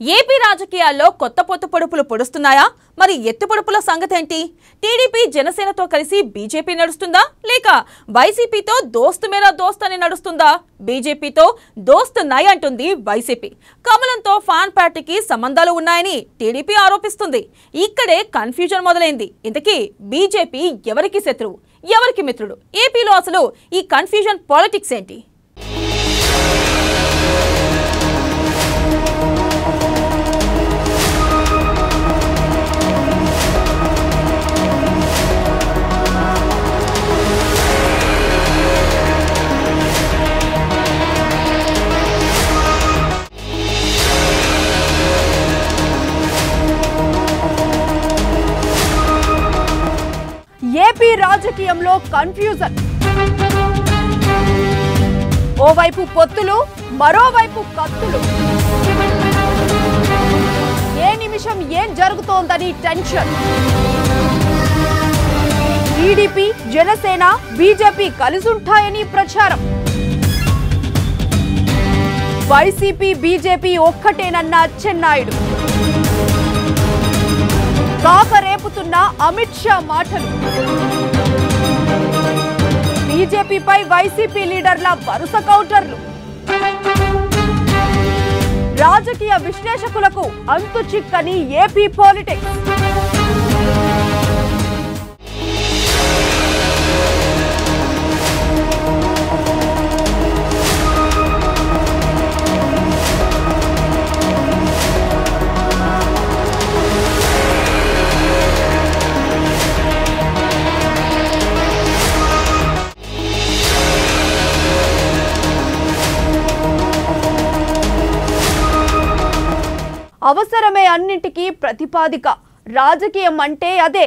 AP రాజకీయాల్లో కొత్త పొత్తు పొడుపులు పొడుస్తున్నాయా? మరి ఎత్తు పొడుపుల సంగతి ఏంటి? టీడీపీ జనసేనతో కలిసి బీజేపీ నడుస్తుందా, లేక వైసీపీతో దోస్త్ మేరా దోస్త్ అని నడుస్తుందా? బీజేపీతో దోస్త్ నై అంటుంది వైసీపీ. కమలంతో ఫ్యాన్ పార్టీకి సంబంధాలు ఉన్నాయని టీడీపీ ఆరోపిస్తుంది. ఇక్కడే కన్ఫ్యూజన్ మొదలైంది. ఇంతకీ బీజేపీ ఎవరికి శత్రువు, ఎవరికి మిత్రుడు? ఏపీలో అసలు ఈ కన్ఫ్యూజన్ పాలిటిక్స్ ఏంటి? ఏపీ రాజకీయంలో కన్ఫ్యూజన్. ఓవైపు పొత్తులు, మరోవైపు కత్తులు. ఏ నిమిషం ఏం జరుగుతోందని టెన్షన్. టీడీపీ, జనసేన, బీజేపీ కలిసుంటాయని ప్రచారం. వైసీపీ, బీజేపీ ఒక్కటేనన్న అచ్చెన్నాయుడు. కాక రేపుతున్న అమిత్ షా మాటలు. బీజేపీపై వైసీపీ లీడర్ల వరుస కౌంటర్లు. రాజకీయ విశ్లేషకులకు అంతు చిక్కని ఏపీ పాలిటిక్స్. అవసరమే అన్నింటికీ ప్రతిపాదిక. రాజకీయం అంటే అదే.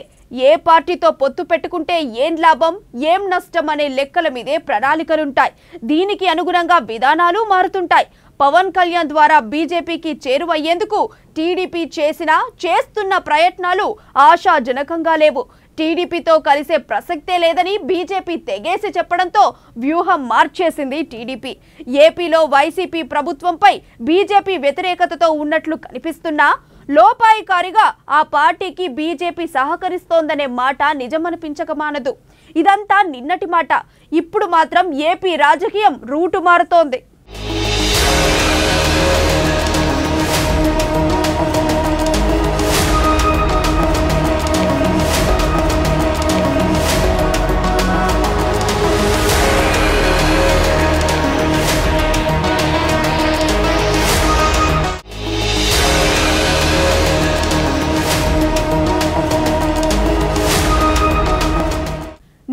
ఏ పార్టీతో పొత్తు పెట్టుకుంటే ఏం లాభం, ఏం నష్టం అనే లెక్కల మీదే ప్రణాళికలుంటాయి. దీనికి అనుగుణంగా విధానాలు మారుతుంటాయి. పవన్ కళ్యాణ్ ద్వారా బీజేపీకి చేరువయ్యేందుకు టీడీపీ చేస్తున్న ప్రయత్నాలు ఆశాజనకంగా లేవు. టీడీపీతో కలిసే ప్రసక్తే లేదని బీజేపీ తెగేసి చెప్పడంతో వ్యూహం మార్చేసింది టీడీపీ. ఏపీలో వైసీపీ ప్రభుత్వంపై బీజేపీ వ్యతిరేకతతో ఉన్నట్లు కనిపిస్తున్నా లోపాయికారిగా ఆ పార్టీకి బీజేపీ సహకరిస్తోందనే మాట నిజమనిపించక మానదు. ఇదంతా నిన్నటి మాట. ఇప్పుడు మాత్రం ఏపీ రాజకీయం రూటు మారుతోంది.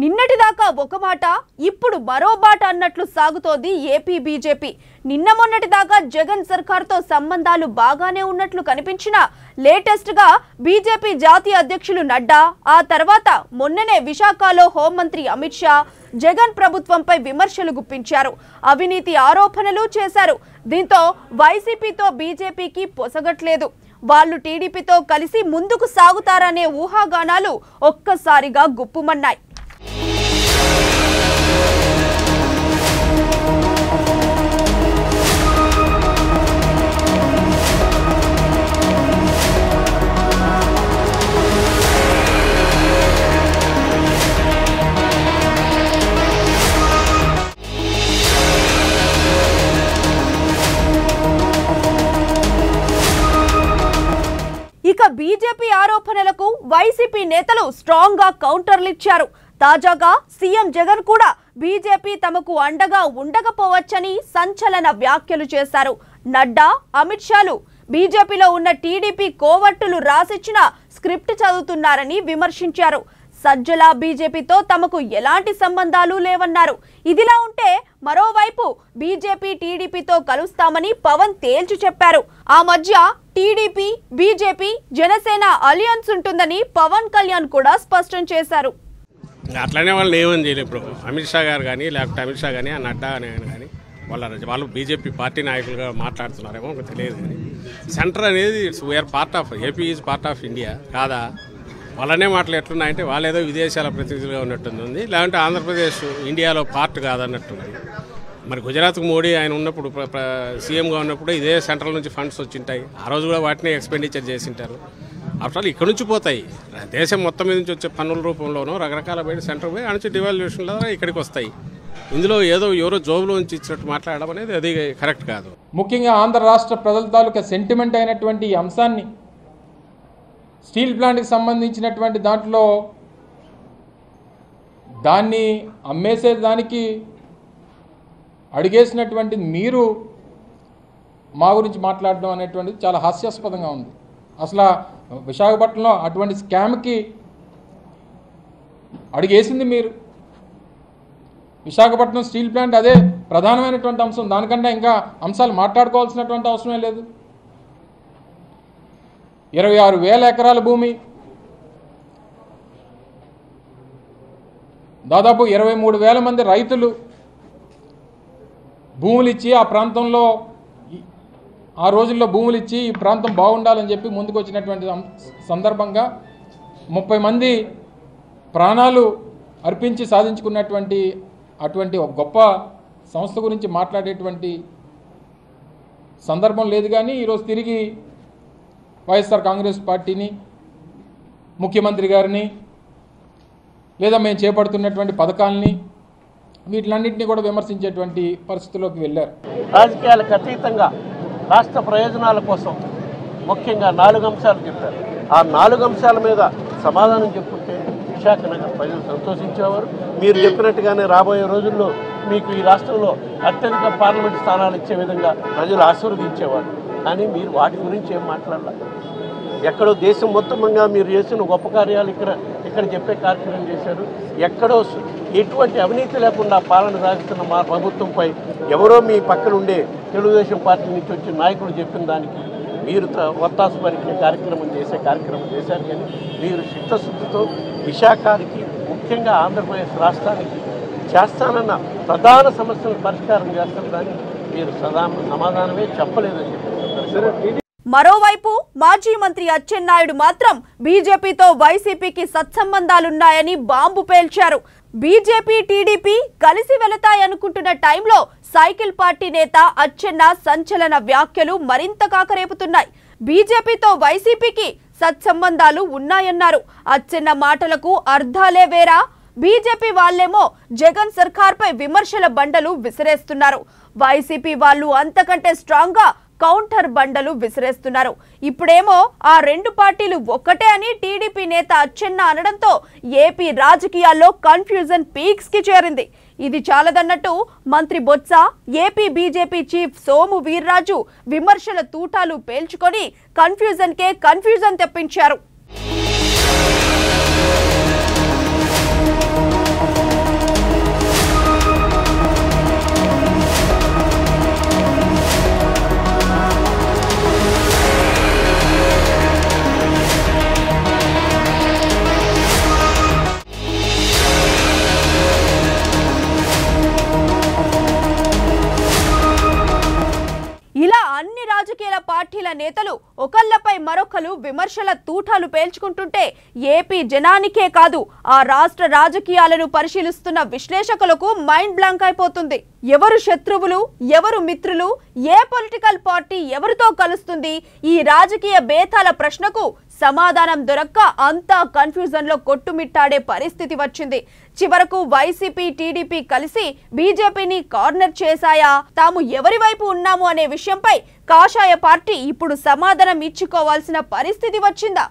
నిన్నటిదాకా ఒక మాట, ఇప్పుడు మరో బాట అన్నట్లు సాగుతోంది ఏపీ బీజేపీ. నిన్న మొన్నటిదాకా జగన్ సర్కార్తో సంబంధాలు బాగానే ఉన్నట్లు కనిపించినా లేటెస్ట్ గా బీజేపీ జాతీయ అధ్యక్షులు నడ్డా, ఆ తర్వాత మొన్ననే విశాఖలో హోంమంత్రి అమిత్ షా జగన్ ప్రభుత్వంపై విమర్శలు గుప్పించారు. అవినీతి ఆరోపణలు చేశారు. దీంతో వైసీపీతో బీజేపీకి పొసగట్లేదు. వాళ్ళు టీడీపీతో కలిసి ముందుకు సాగుతారనే ఊహాగానాలు ఒక్కసారిగా గుప్పుమన్నాయి. ఇక బీజేపీ ఆరోపణలకు వైసీపీ నేతలు స్ట్రాంగ్ గా కౌంటర్లు ఇచ్చారు. తాజాగా సీఎం జగన్ కూడా బీజేపీ తమకు అండగా ఉండకపోవచ్చని సంచలన వ్యాఖ్యలు చేశారు. నడ్డా, అమిత్ షాలు బీజేపీలో ఉన్న టీడీపీ కోవర్టులు రాసిచ్చిన స్క్రిప్ట్ చదువుతున్నారని విమర్శించారు. సజ్జల బీజేపీతో తమకు ఎలాంటి సంబంధాలు లేవన్నారు. ఇదిలా ఉంటే మరోవైపు బీజేపీ టీడీపీతో కలుస్తామని పవన్ తేల్చి చెప్పారు. ఆ మధ్య టీడీపీ, బీజేపీ, జనసేన అలియన్స్ ఉంటుందని పవన్ కళ్యాణ్ కూడా స్పష్టం చేశారు. అట్లనే వాళ్ళు ఏమని చేయలేదు. ఇప్పుడు అమిత్ షా గారు కానీ, లేకపోతే అమిత్ షా కానీ, నడ్డా కానీ వాళ్ళు బీజేపీ పార్టీ నాయకులుగా మాట్లాడుతున్నారేమో తెలియదు. కానీ సెంటర్ అనేది we are part of, AP is part of India కాదా? వాళ్ళనే మాటలు ఎట్లున్నాయంటే వాళ్ళు ఏదో విదేశాల ప్రతినిధులుగా ఉన్నట్టుంది, లేదంటే ఆంధ్రప్రదేశ్ ఇండియాలో పార్ట్ కాదన్నట్టుంది. మరి గుజరాత్కు మోడీ ఆయన ఉన్నప్పుడు సీఎంగా ఉన్నప్పుడు ఇదే సెంట్రల్ నుంచి ఫండ్స్ వచ్చింటాయి. ఆ రోజు కూడా వాటిని ఎక్స్పెండిచర్ చేసింటారు. ఆఫ్టర్ ఆల్ ఇక్కడ నుంచి పోతాయి, దేశం మొత్తం మీద నుంచి వచ్చే పన్నుల రూపంలోనూ రకరకాల బయట సెంటర్ పోయి నుంచి డివాల్యూషన్లో ఇక్కడికి వస్తాయి. ఇందులో ఎవరో జోబులో నుంచి ఇచ్చినట్టు మాట్లాడడం అనేది అది కరెక్ట్ కాదు. ముఖ్యంగా ఆంధ్ర రాష్ట్ర ప్రజల తాలూకా సెంటిమెంట్ అయినటువంటి ఈ అంశాన్ని, స్టీల్ ప్లాంట్కి సంబంధించినటువంటి దాంట్లో దాన్ని అమ్మేసేదానికి అడిగేసినటువంటి మీరు మా గురించి మాట్లాడడం అనేటువంటిది చాలా హాస్యాస్పదంగా ఉంది. అసలు విశాఖపట్నంలో అటువంటి స్కామ్కి అడిగేసింది మీరు. విశాఖపట్నం స్టీల్ ప్లాంట్ అదే ప్రధానమైనటువంటి అంశం, దానికంటే ఇంకా అంశాలు మాట్లాడుకోవాల్సినటువంటి అవసరమే లేదు. 26,000 ఎకరాల భూమి, దాదాపు 23,000 మంది రైతులు భూములు ఇచ్చి ఆ ప్రాంతంలో ఆ రోజుల్లో భూములు ఇచ్చి ఈ ప్రాంతం బాగుండాలని చెప్పి ముందుకు వచ్చినటువంటి సందర్భంగా 30 మంది ప్రాణాలు అర్పించి సాధించుకున్నటువంటి అటువంటి ఒక గొప్ప సంస్థ గురించి మాట్లాడేటువంటి సందర్భం లేదు. కానీ ఈరోజు తిరిగి వైఎస్ఆర్ కాంగ్రెస్ పార్టీని, ముఖ్యమంత్రి గారిని, లేదా మేము చేపడుతున్నటువంటి పథకాలని, వీటిలన్నింటినీ కూడా విమర్శించేటువంటి పరిస్థితుల్లోకి వెళ్ళారు. రాజకీయాలకు అతీతంగా రాష్ట్ర ప్రయోజనాల కోసం ముఖ్యంగా 4 అంశాలు చెప్పారు. ఆ 4 అంశాల మీద సమాధానం చెప్పుకుంటే విశాఖ నగర ప్రజలు సంతోషించేవారు. మీరు చెప్పినట్టుగానే రాబోయే రోజుల్లో మీకు ఈ రాష్ట్రంలో అత్యధిక పార్లమెంట్ స్థానాలు ఇచ్చే విధంగా ప్రజలు ఆశీర్వదించేవారు. కానీ మీరు వాటి గురించి ఏం మాట్లాడాలి? ఎక్కడో దేశం మొత్తంగా మీరు చేసిన గొప్ప కార్యాలు ఇక్కడ చెప్పే కార్యక్రమం చేశారు. ఎక్కడో ఎటువంటి అవినీతి లేకుండా పాలన సాగిస్తున్న మా ప్రభుత్వంపై ఎవరో మీ పక్కనుండే తెలుగుదేశం పార్టీ నుంచి వచ్చిన నాయకులు చెప్పిన దానికి మీరు ఒత్తాసు పలికే కార్యక్రమం చేశారు. కానీ మీరు చిత్తశుద్ధితో విశాఖకి, ముఖ్యంగా ఆంధ్రప్రదేశ్ రాష్ట్రానికి చేస్తానన్న ప్రధాన సమస్యలను పరిష్కారం చేస్తానని మీరు సమాధానమే చెప్పలేదని చెప్పారు. మరోవైపు మాజీ మంత్రి అచ్చెన్నాయుడు మాత్రం బీజేపీతో వైసీపీకి సత్సంబంధాలున్నాయని బాంబు పేల్చారు. బీజేపీ టీడీపీ కలిసి వెళతాయనుకుంటున్న టైంలో సైకిల్ పార్టీ నేత అచ్చెన్న సంచలన వ్యాఖ్యలు మరింత కాకరేపుతున్నాయి. బీజేపీతో వైసీపీకి సత్సంబంధాలు ఉన్నాయన్నారు. అచ్చెన్న మాటలకు అర్థాలే వేరా. బీజేపీ వాళ్ళేమో జగన్ సర్కార్పై విమర్శల బండలు విసిరేస్తున్నారు. వైసీపీ వాళ్ళు అంతకంటే స్ట్రాంగ్ గా కౌంటర్ బండలు విసిరేస్తున్నారు. ఇప్పుడేమో ఆ 2 పార్టీలు ఒక్కటే అని టీడీపీ నేత అచ్చెన్న అనడంతో ఏపీ రాజకీయాల్లో కన్ఫ్యూజన్ పీక్స్ కి చేరింది. ఇది చాలదన్నట్టు మంత్రి Botsa, AP BJP chief Somu Veerraju విమర్శల తూటాలు పేల్చుకొని కన్ఫ్యూజన్ తెప్పించారు. ఇలా అన్ని రాజకీయ పార్టీల నేతలు ఒకళ్ళపై మరొకరు విమర్శల తూటాలు పేల్చుకుంటుంటే ఏపీ జనానికే కాదు ఆ రాష్ట్ర రాజకీయాలను పరిశీలిస్తున్న విశ్లేషకులకు మైండ్ బ్లాంక్ అయిపోతుంది. ఎవరు శత్రువులు, ఎవరు మిత్రులు, ఏ పొలిటికల్ పార్టీ ఎవరితో కలుస్తుంది, ఈ రాజకీయ భేదాల ప్రశ్నకు సమాధానం దొరక్క అంతా కన్ఫ్యూజన్ లో కొట్టుమిట్టాడే పరిస్థితి వచ్చింది. చివరకు వైసీపీ టీడీపీ కలిసి బీజేపీని కార్నర్ చేశాయా, తాము ఎవరి వైపు ఉన్నాము అనే విషయంపై కాషాయ పార్టీ ఇప్పుడు సమాధానం ఇచ్చుకోవాల్సిన పరిస్థితి వచ్చిందా?